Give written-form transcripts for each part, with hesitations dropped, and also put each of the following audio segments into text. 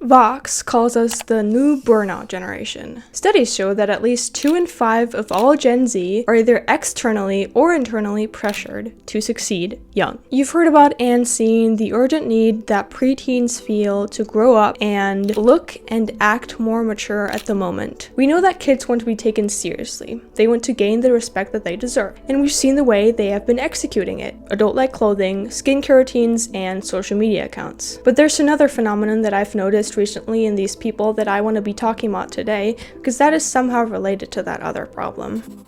Vox calls us the new burnout generation. Studies show that at least 2 in 5 of all Gen Z are either externally or internally pressured to succeed young. You've heard about and seen the urgent need that preteens feel to grow up and look and act more mature at the moment. We know that kids want to be taken seriously. They want to gain the respect that they deserve. And we've seen the way they have been executing it. Adult-like clothing, skincare routines, and social media accounts. But there's another phenomenon that I've noticed recently in these people that I want to be talking about today, because that is somehow related to that other problem.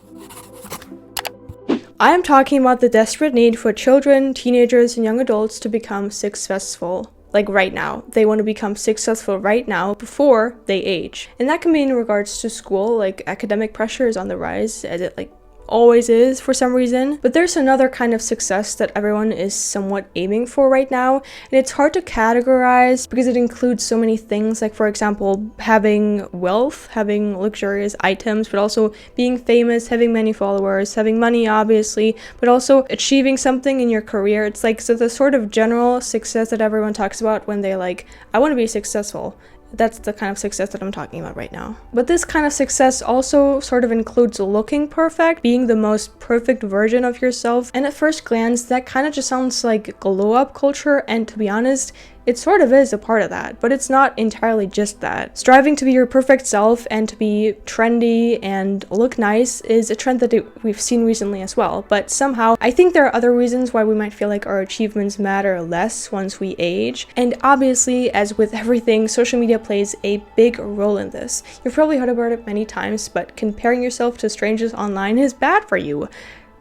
I am talking about the desperate need for children, teenagers, and young adults to become successful. Like right now. They want to become successful right now before they age. And that can be in regards to school, like academic pressure is on the rise, as it always is for some reason. But there's another kind of success that everyone is somewhat aiming for right now, and it's hard to categorize because it includes so many things, like for example having wealth, having luxurious items, but also being famous, having many followers, having money obviously, but also achieving something in your career. It's like so the sort of general success that everyone talks about when they I want to be successful. That's the kind of success that I'm talking about right now. But this kind of success also sort of includes looking perfect, being the most perfect version of yourself. And at first glance, that kind of just sounds like glow up culture. And to be honest, it sort of is a part of that, but it's not entirely just that. Striving to be your perfect self and to be trendy and look nice is a trend that we've seen recently as well. But somehow, I think there are other reasons why we might feel like our achievements matter less once we age. And obviously, as with everything, social media plays a big role in this. You've probably heard about it many times, but comparing yourself to strangers online is bad for you.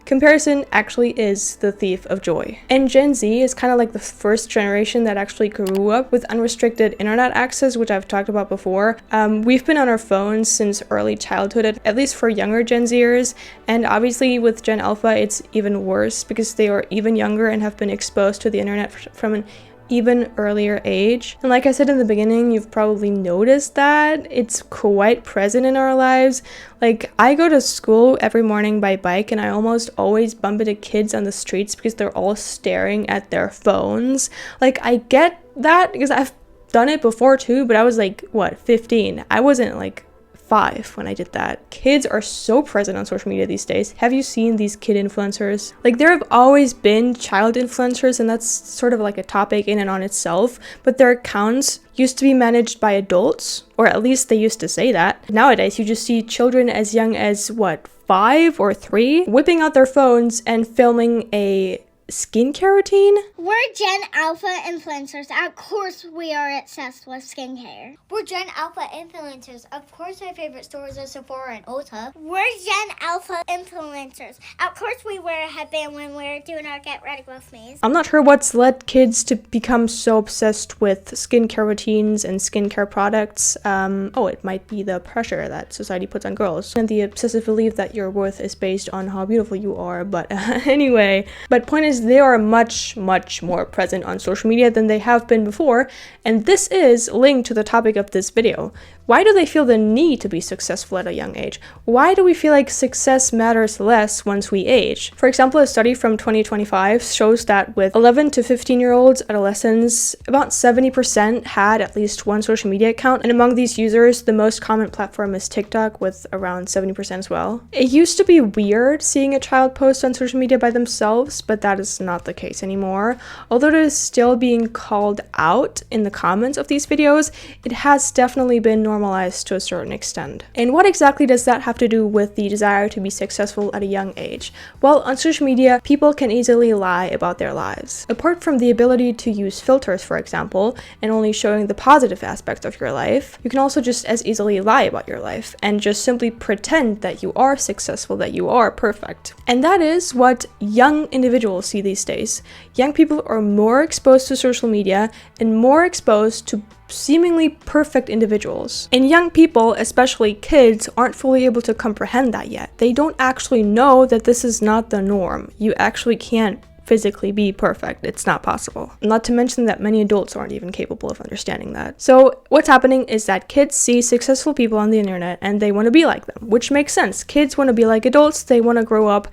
Comparison actually is the thief of joy. And Gen Z is kind of like the first generation that actually grew up with unrestricted internet access, which I've talked about before. We've been on our phones since early childhood, at least for younger Gen Zers. And obviously with Gen Alpha, it's even worse because they are even younger and have been exposed to the internet from an even earlier age. And like I said in the beginning, you've probably noticed that it's quite present in our lives. I go to school every morning by bike and I almost always bump into kids on the streets because they're all staring at their phones. I get that because I've done it before too, but I was 15? I wasn't 5 when I did that. Kids are so present on social media these days. Have you seen these kid influencers? There have always been child influencers, and that's sort of a topic in and on itself, but their accounts used to be managed by adults, or at least they used to say that. Nowadays, you just see children as young as 5 or 3 whipping out their phones and filming a skincare routine? We're Gen Alpha influencers. Of course we are obsessed with skincare. We're Gen Alpha influencers. Of course our favorite stores are Sephora and Ulta. We're Gen Alpha influencers. Of course we wear a headband when we're doing our Get Ready With Me's. I'm not sure what's led kids to become so obsessed with skincare routines and skincare products. It might be the pressure that society puts on girls and the obsessive belief that your worth is based on how beautiful you are. But anyway, point is they are much more present on social media than they have been before, and this is linked to the topic of this video. Why do they feel the need to be successful at a young age? Why do we feel like success matters less once we age? For example, a study from 2025 shows that with 11 to 15-year-olds, adolescents, about 70% had at least one social media account, and among these users, the most common platform is TikTok with around 70% as well. It used to be weird seeing a child post on social media by themselves, but that is not the case anymore. Although it is still being called out in the comments of these videos, it has definitely been normalized to a certain extent. And what exactly does that have to do with the desire to be successful at a young age? Well, on social media, people can easily lie about their lives. Apart from the ability to use filters, for example, and only showing the positive aspects of your life, you can also just as easily lie about your life and just simply pretend that you are successful, that you are perfect. And that is what young individuals see these days. Young people are more exposed to social media and more exposed to seemingly perfect individuals. And young people, especially kids, aren't fully able to comprehend that yet. They don't actually know that this is not the norm. You actually can't physically be perfect. It's not possible. Not to mention that many adults aren't even capable of understanding that. So what's happening is that kids see successful people on the internet and they want to be like them, which makes sense. Kids want to be like adults. They want to grow up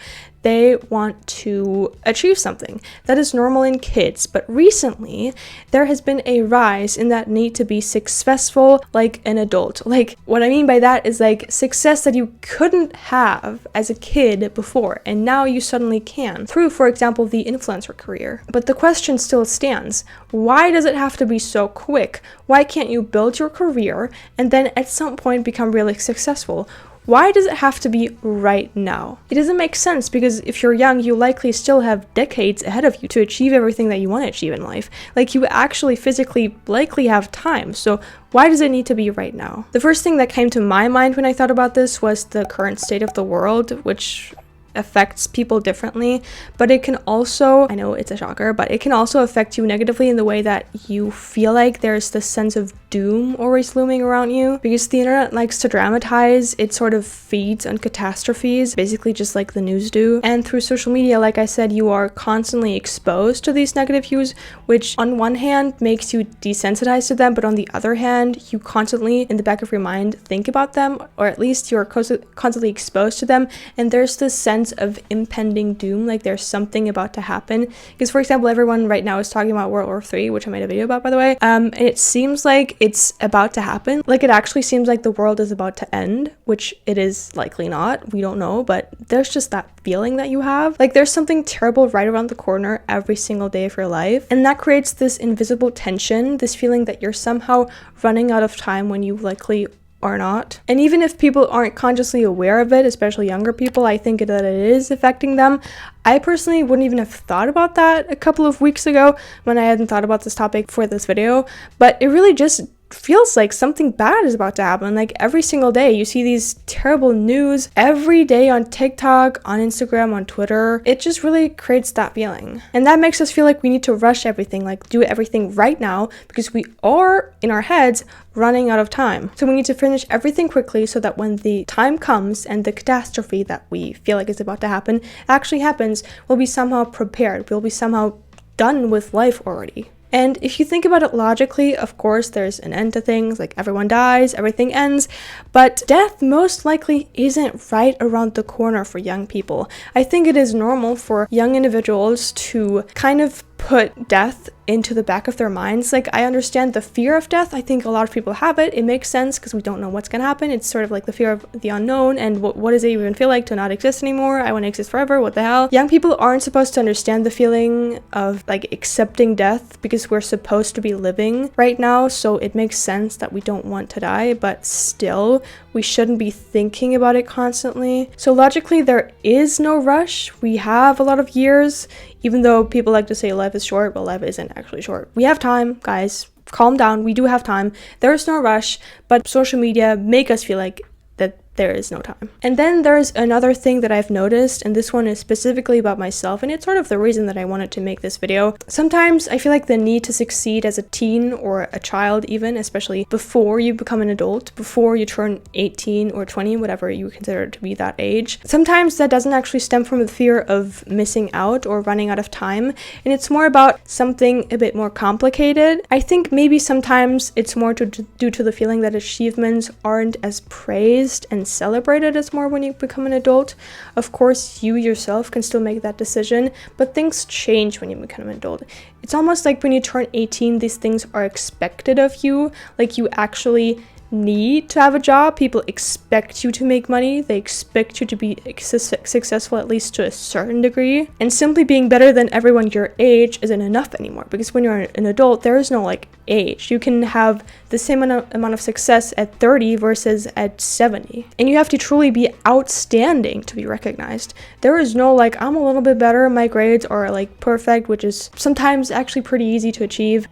they want to achieve something. That is normal in kids, but recently there has been a rise in that need to be successful like an adult. Like, what I mean by that is like success that you couldn't have as a kid before, and now you suddenly can through, for example, the influencer career. But the question still stands: why does it have to be so quick? Why can't you build your career and then at some point become really successful? Why does it have to be right now? It doesn't make sense, because if you're young, you likely still have decades ahead of you to achieve everything that you want to achieve in life. Like, you actually physically likely have time, so why does it need to be right now? The first thing that came to my mind when I thought about this was the current state of the world, which affects people differently, but it can also, I know it's a shocker, but it can also affect you negatively in the way that you feel like there's this sense of doom always looming around you, because the internet likes to dramatize. It sort of feeds on catastrophes, basically just like the news do. And through social media, like I said, you are constantly exposed to these negative views, which on one hand makes you desensitized to them, but on the other hand, you constantly in the back of your mind think about them, or at least you're constantly exposed to them, and there's this sense of impending doom, like there's something about to happen. Because, for example, everyone right now is talking about World War III, which I made a video about, by the way, and it seems like it's about to happen. Like, it actually seems like the world is about to end, which it is likely not, we don't know, but there's just that feeling that you have. Like, there's something terrible right around the corner every single day of your life, and that creates this invisible tension, this feeling that you're somehow running out of time when you likely are not. And even if people aren't consciously aware of it, especially younger people, I think that it is affecting them. I personally wouldn't even have thought about that a couple of weeks ago when I hadn't thought about this topic for this video, but it really just feels like something bad is about to happen. Like, every single day you see these terrible news every day on TikTok, on Instagram, on Twitter. It just really creates that feeling, and that makes us feel like we need to rush everything, like do everything right now, because we are in our heads running out of time. So we need to finish everything quickly so that when the time comes and the catastrophe that we feel like is about to happen actually happens, we'll be somehow prepared, we'll be somehow done with life already. And if you think about it logically, of course, there's an end to things, like everyone dies, everything ends, but death most likely isn't right around the corner for young people. I think it is normal for young individuals to kind of put death into the back of their minds. Like, I understand the fear of death. I think a lot of people have it. It makes sense because we don't know what's gonna happen. It's sort of like the fear of the unknown, and what does it even feel like to not exist anymore? I want to exist forever, what the hell? Young people aren't supposed to understand the feeling of like accepting death, because we're supposed to be living right now, so it makes sense that we don't want to die, but still we shouldn't be thinking about it constantly. So logically, there is no rush. We have a lot of years. Even though people like to say life is short, well, life isn't actually short. We have time, guys. Calm down. We do have time. There is no rush, but social media make us feel like that there is no time. And then there's another thing that I've noticed, and this one is specifically about myself, and it's sort of the reason that I wanted to make this video. Sometimes I feel like the need to succeed as a teen or a child even, especially before you become an adult, before you turn 18 or 20, whatever you consider to be that age. Sometimes that doesn't actually stem from the fear of missing out or running out of time, and it's more about something a bit more complicated. I think maybe sometimes it's more due to the feeling that achievements aren't as praised and celebrated as more when you become an adult. Of course, you yourself can still make that decision, but things change when you become an adult. It's almost like when you turn 18, these things are expected of you, like you actually need to have a job. People expect you to make money. They expect you to be successful, at least to a certain degree. And simply being better than everyone your age isn't enough anymore, because when you're an adult, there is no like age. You can have the same amount of success at 30 versus at 70. And you have to truly be outstanding to be recognized. There is no like, I'm a little bit better, my grades are like perfect, which is sometimes actually pretty easy to achieve.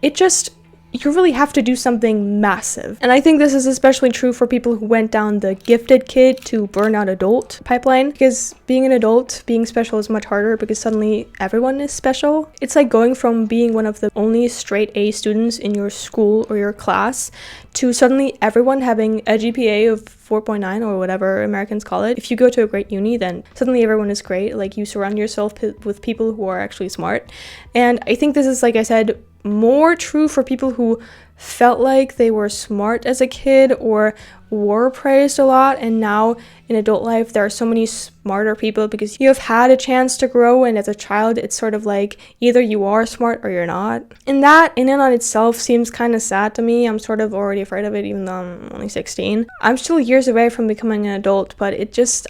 You really have to do something massive. And I think this is especially true for people who went down the gifted kid to burnout adult pipeline, because being an adult, being special is much harder because suddenly everyone is special. It's like going from being one of the only straight A students in your school or your class to suddenly everyone having a GPA of 4.9 or whatever Americans call it. If you go to a great uni, then suddenly everyone is great. Like, you surround yourself with people who are actually smart. And I think this is, like I said, more true for people who felt like they were smart as a kid or were praised a lot, and now in adult life there are so many smarter people because you have had a chance to grow, and as a child it's sort of like either you are smart or you're not. And that in and on itself seems kind of sad to me. I'm sort of already afraid of it even though I'm only 16. I'm still years away from becoming an adult, but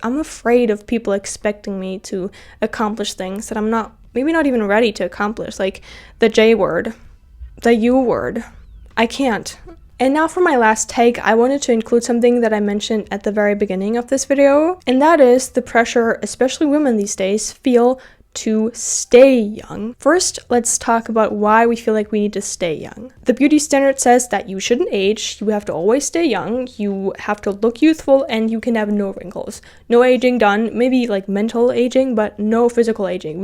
I'm afraid of people expecting me to accomplish things that I'm maybe not even ready to accomplish, like the J word, the U word. I can't. And now for my last take, I wanted to include something that I mentioned at the very beginning of this video, and that is the pressure, especially women these days, feel to stay young. First, let's talk about why we feel like we need to stay young. The beauty standard says that you shouldn't age, you have to always stay young, you have to look youthful, and you can have no wrinkles. No aging done, maybe like mental aging, but no physical aging.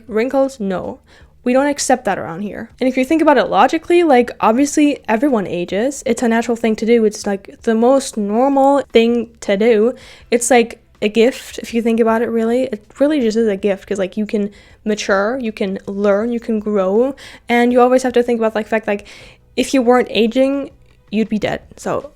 Wrinkles, no. We don't accept that around here. And if you think about it logically, like obviously everyone ages. It's a natural thing to do. It's like the most normal thing to do. It's like a gift if you think about it really. It really just is a gift because like you can mature, you can learn, you can grow, and you always have to think about like the fact like if you weren't aging, you'd be dead. So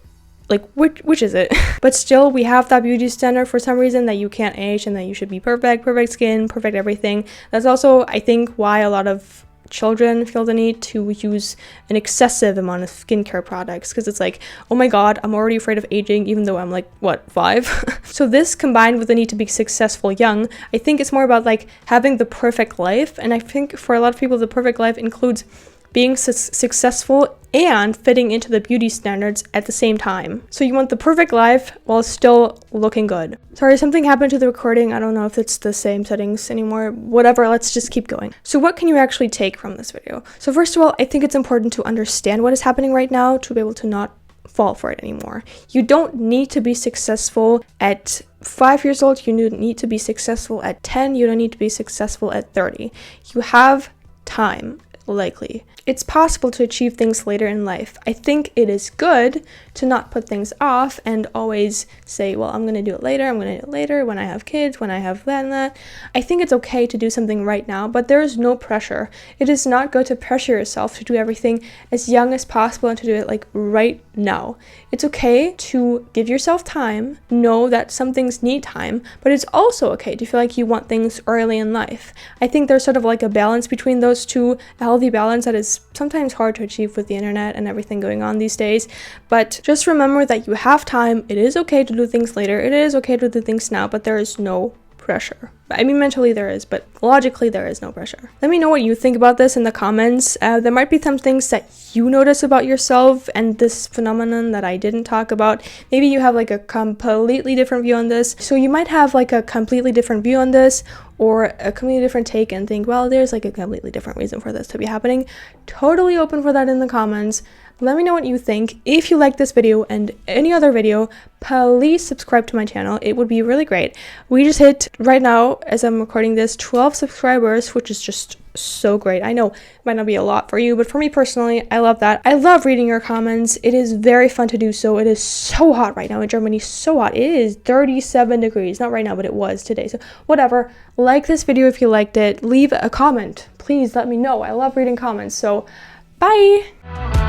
like which is it? But still we have that beauty standard for some reason that you can't age and that you should be perfect skin, perfect everything. That's also I think why a lot of children feel the need to use an excessive amount of skincare products, because it's like, oh my god, I'm already afraid of aging even though I'm like 5. So this combined with the need to be successful young, I think it's more about like having the perfect life. And I think for a lot of people the perfect life includes being successful and fitting into the beauty standards at the same time. So you want the perfect life while still looking good. Sorry, something happened to the recording. I don't know if it's the same settings anymore. Whatever, let's just keep going. So what can you actually take from this video? So first of all, I think it's important to understand what is happening right now to be able to not fall for it anymore. You don't need to be successful at 5 years old. You need to be successful at 10. You don't need to be successful at 30. You have time. Likely. It's possible to achieve things later in life. I think it is good to not put things off and always say, well, I'm going to do it later, when I have kids, when I have that and that. I think it's okay to do something right now, but there is no pressure. It is not good to pressure yourself to do everything as young as possible and to do it like right now. It's okay to give yourself time, know that some things need time, but it's also okay to feel like you want things early in life. I think there's sort of like a balance between those two, a healthy balance that is sometimes hard to achieve with the internet and everything going on these days. But just remember that you have time. It is okay to do things later. It is okay to do things now, but there is no pressure. I mean, mentally there is, but logically there is no pressure. Let me know what you think about this in the comments. There might be some things that you notice about yourself and this phenomenon that I didn't talk about. Maybe you have like a completely different view on this. So you might have like a completely different view on this or a completely different take and think, well, there's like a completely different reason for this to be happening. Totally open for that in the comments. Let me know what you think. If you like this video and any other video, please subscribe to my channel. It would be really great. We just hit, right now, as I'm recording this, 12 subscribers, which is just so great. I know it might not be a lot for you, but for me personally, I love that. I love reading your comments. It is very fun to do so. It is so hot right now in Germany, so hot. It is 37 degrees. Not right now, but it was today. So whatever. Like this video if you liked it. Leave a comment. Please let me know. I love reading comments. So bye!